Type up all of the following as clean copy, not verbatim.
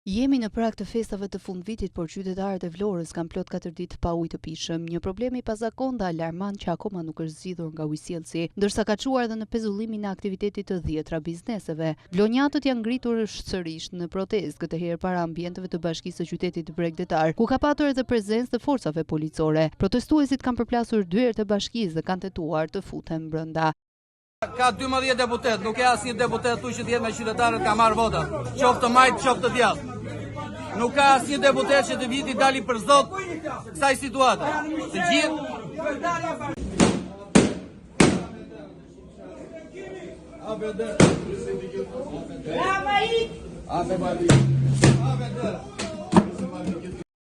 Jemi në prag të festave të fundvitit, por qytetarët e Vlorës kanë plot 4 ditë pa ujë të pijshëm, një problem i pazakontë dhe alarmant që akoma nuk është zgjidhur nga ujësjellsi, ndërsa ka çuar edhe në pezullimin e aktivitetit të 10 bizneseve. Vlonjatët janë ngritur sërish në protestë, këtë herë para ambienteve të Bashkisë së Qytetit Bregdetar, ku ka patur edhe prezencë të forcave policore. Protestuesit kanë përplasur dyert e bashkisë dhe kanë tentuar të futen brenda. Ka 12 deputet, nuk e asnjë deputet tu që t'jetë me qytetarët ka marrë vota, qoftë të majtë, qoftë të djathtë. Nuk ka asnjë deputet që të viti dali për zot kësaj situate. Të gjithë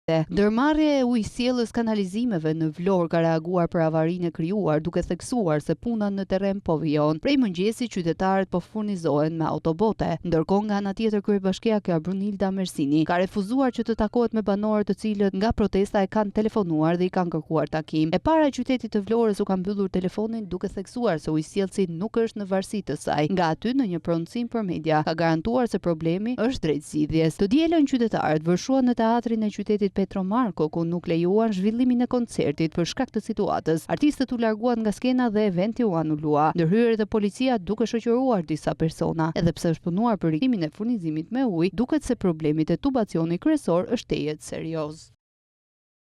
Ndërmarrja e ujësjellës kanalizimeve në Vlorë ka reaguar për avarinë e krijuar, duke theksuar se puna në terren po vijon. Prej mëngjesit qytetarët po furnizohen me autobote, ndërkohë nga ana tjetër kryebashkiake Brunilda Mersini ka refuzuar që të takohet me banorët të cilët nga protesta e kanë telefonuar dhe i kanë kërkuar takim. E para e qytetit të Vlorës u ka mbyllur telefonin duke theksuar se ujësjellsi nuk është në varësi të saj. Nga aty në një pronësim për media ka garantuar se problemi është drejt zgjidhjes. Të dielën qytetarët vërshuan në teatrin e qytetit Petro Marko, ku nuk lejuan zhvillimin e koncertit për shkak të situatës. Artistët u larguan nga skena dhe eventi u anullua. Ndërhyrë edhe policia duke shoqëruar disa persona. Edhe pse është punuar për rikimin e furnizimit me ujë, duket se problemi te tubacioni kryesor është tejet serioz.